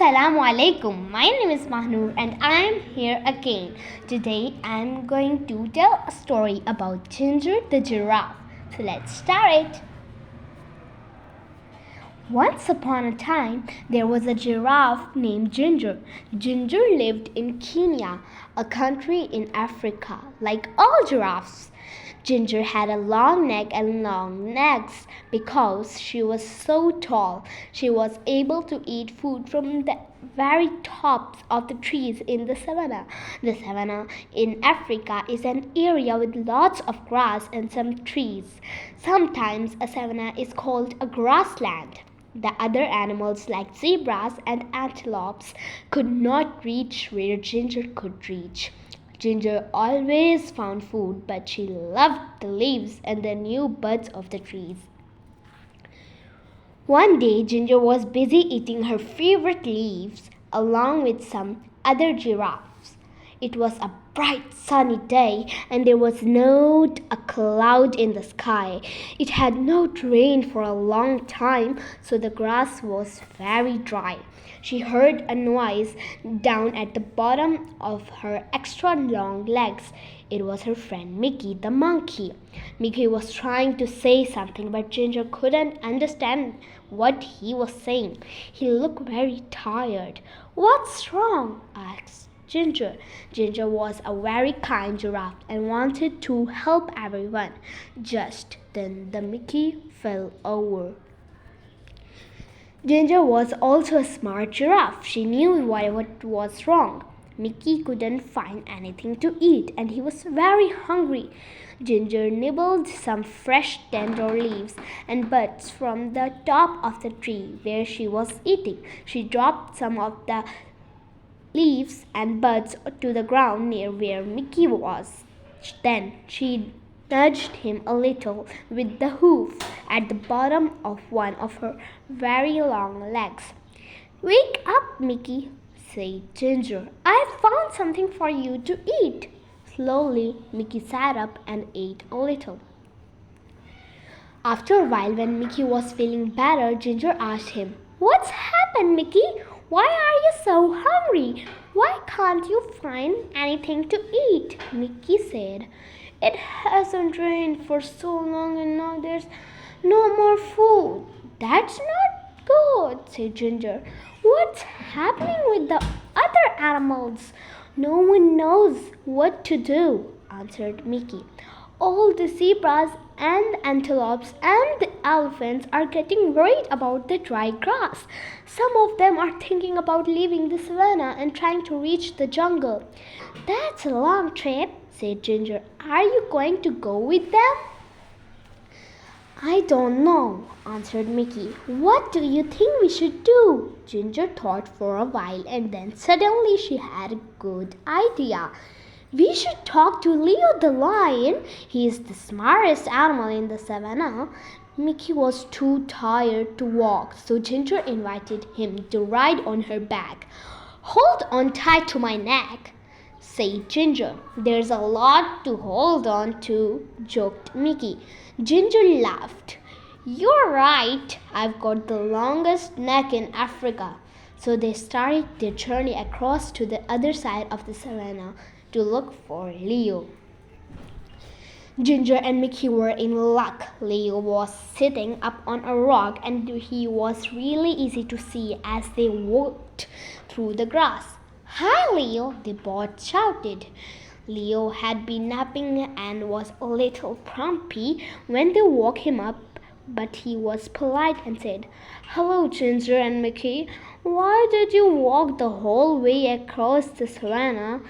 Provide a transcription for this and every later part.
Assalamu alaikum. My name is Mahnoor and I am here again. Today I am going to tell a story about Ginger the giraffe. So let's start it. Once upon a time, there was a giraffe named Ginger. Ginger lived in Kenya, a country in Africa. Like all giraffes, Ginger had a long neck and long legs because she was so tall. She was able to eat food from the very tops of the trees in the savannah. The savannah in Africa is an area with lots of grass and some trees. Sometimes a savannah is called a grassland. The other animals like zebras and antelopes could not reach where Ginger could reach. Ginger always found food, but she loved the leaves and the new buds of the trees. One day, Ginger was busy eating her favorite leaves along with some other giraffes. It was a bright sunny day and there was not a cloud in the sky. It had not rained for a long time, so the grass was very dry. She heard a noise down at the bottom of her extra long legs. It was her friend Mickey the monkey. Mickey was trying to say something, but Ginger couldn't understand what he was saying. He looked very tired. "What's wrong?" asked Ginger. Ginger was a very kind giraffe and wanted to help everyone. Just then the Mickey fell over. Ginger was also a smart giraffe. She knew what was wrong. Mickey couldn't find anything to eat and he was very hungry. Ginger nibbled some fresh tender leaves and buds from the top of the tree where she was eating. She dropped some of the leaves and buds to the ground near where Mickey was. Then she nudged him a little with the hoof at the bottom of one of her very long legs. "Wake up, Mickey," said Ginger. "I've found something for you to eat." Slowly, Mickey sat up and ate a little. After a while, when Mickey was feeling better, Ginger asked him, "What's happened, Mickey? Why are you so hungry? Why can't you find anything to eat?" Mickey said, "It hasn't rained for so long and now there's no more food." "That's not good," said Ginger. "What's happening with the other animals?" "No one knows what to do," answered Mickey. "All the zebras and the antelopes and the elephants are getting worried about the dry grass. Some of them are thinking about leaving the savannah and trying to reach the jungle." "That's a long trip," said Ginger. "Are you going to go with them?" "I don't know," answered Mickey. "What do you think we should do?" Ginger thought for a while and then suddenly she had a good idea. "We should talk to Leo the lion. He is the smartest animal in the savannah." Mickey was too tired to walk, so Ginger invited him to ride on her back. "Hold on tight to my neck," said Ginger. "There's a lot to hold on to," joked Mickey. Ginger laughed. "You're right. I've got the longest neck in Africa." So they started their journey across to the other side of the savannah to look for Leo. Ginger and Mickey were in luck. Leo was sitting up on a rock and he was really easy to see as they walked through the grass. "Hi, Leo," they both shouted. Leo had been napping and was a little grumpy when they woke him up, but he was polite and said, "Hello, Ginger and Mickey. Why did you walk the whole way across the savannah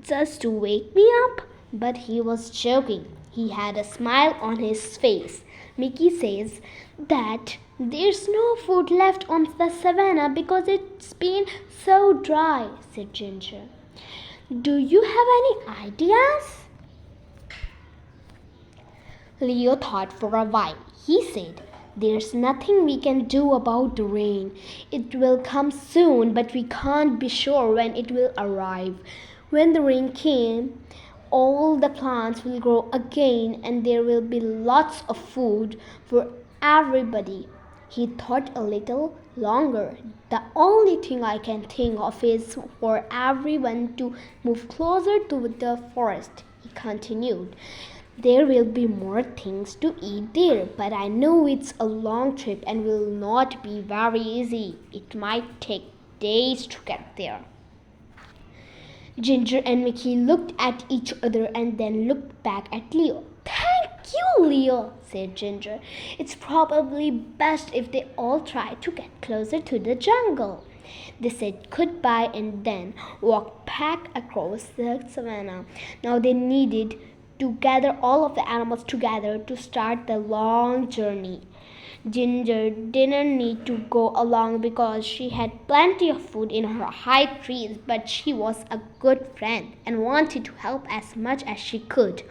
just to wake me up?" But he was joking. He had a smile on his face. "Mickey says that there's no food left on the savannah because it's been so dry," said Ginger. "Do you have any ideas?" Leo thought for a while. He said, "There's nothing we can do about the rain. It will come soon, but we can't be sure when it will arrive. When the rain came, all the plants will grow again and there will be lots of food for everybody." He thought a little, longer. The only thing I can think of is for everyone to move closer to the forest, he continued. There will be more things to eat there, but I know it's a long trip and will not be very easy. It might take days to get there. Ginger and Mickey looked at each other and then looked back at Leo. Thank you, Leo, said Ginger. It's probably best if they all try to get closer to the jungle. They said goodbye and then walked back across the savannah. Now they needed to gather all of the animals together to start the long journey. Ginger didn't need to go along because she had plenty of food in her high trees, but she was a good friend and wanted to help as much as she could.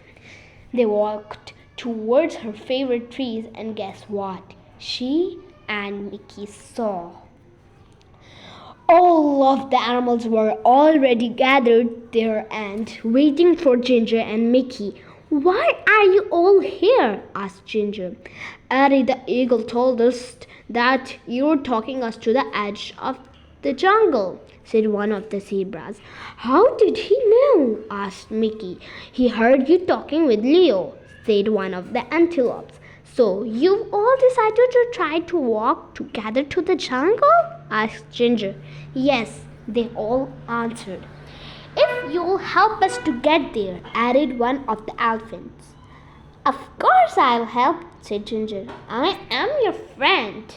They walked towards her favorite trees, and guess what? She and Mickey saw. All of the animals were already gathered there and waiting for Ginger and Mickey. Why are you all here? Asked Ginger. Eddie the eagle told us that you're taking us to the edge of the jungle, said one of the zebras. How did he know? Asked Mickey. He heard you talking with Leo, said one of the antelopes. So you've all decided to try to walk together to the jungle? Asked Ginger. Yes, they all answered. If you'll help us to get there, added one of the elephants. Of course I'll help, said Ginger. I am your friend.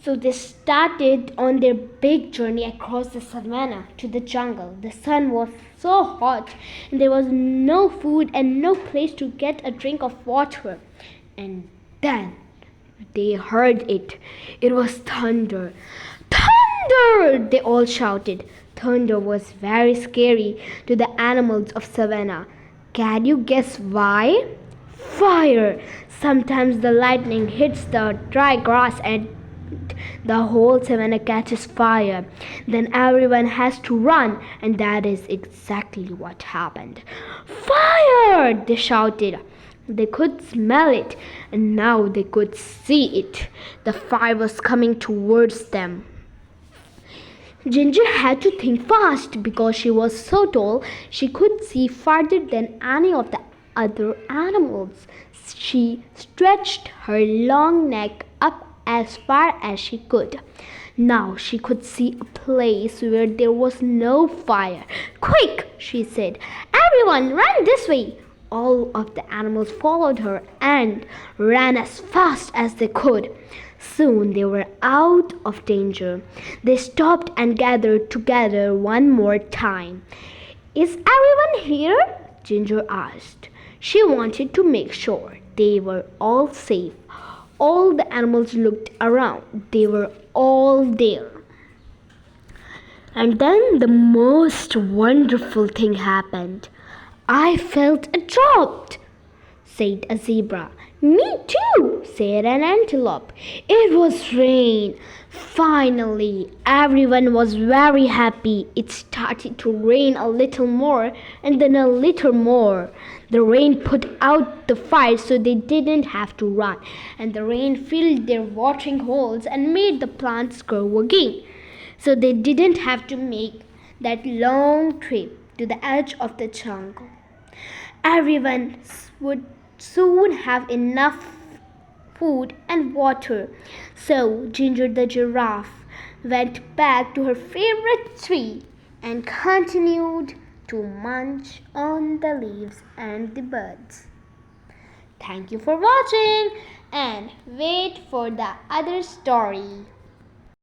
So they started on their big journey across the savannah to the jungle. The sun was so hot, and there was no food and no place to get a drink of water. And then they heard it. It was thunder. Thunder! They all shouted. Thunder was very scary to the animals of savannah. Can you guess why? Fire! Sometimes the lightning hits the dry grass and the whole savannah catches fire. Then everyone has to run, and that is exactly what happened. Fire! They shouted. They could smell it, and now they could see it. The fire was coming towards them. Ginger had to think fast because she was so tall she could see farther than any of the other animals. She stretched her long neck up as far as she could. Now she could see a place where there was no fire. Quick, she said. Everyone, run this way. All of the animals followed her and ran as fast as they could. Soon they were out of danger. They stopped and gathered together one more time. Is everyone here? Ginger asked. She wanted to make sure they were all safe. All the animals looked around. They were all there. And then the most wonderful thing happened. I felt a drop, said a zebra. Me too, said an antelope. It was rain. Finally, everyone was very happy. It started to rain a little more and then a little more. The rain put out the fire so they didn't have to run, and the rain filled their watering holes and made the plants grow again. So they didn't have to make that long trip to the edge of the jungle. Everyone would soon have enough food and water. So Ginger the giraffe went back to her favorite tree and continued to munch on the leaves and the buds. Thank you for watching and wait for the other story.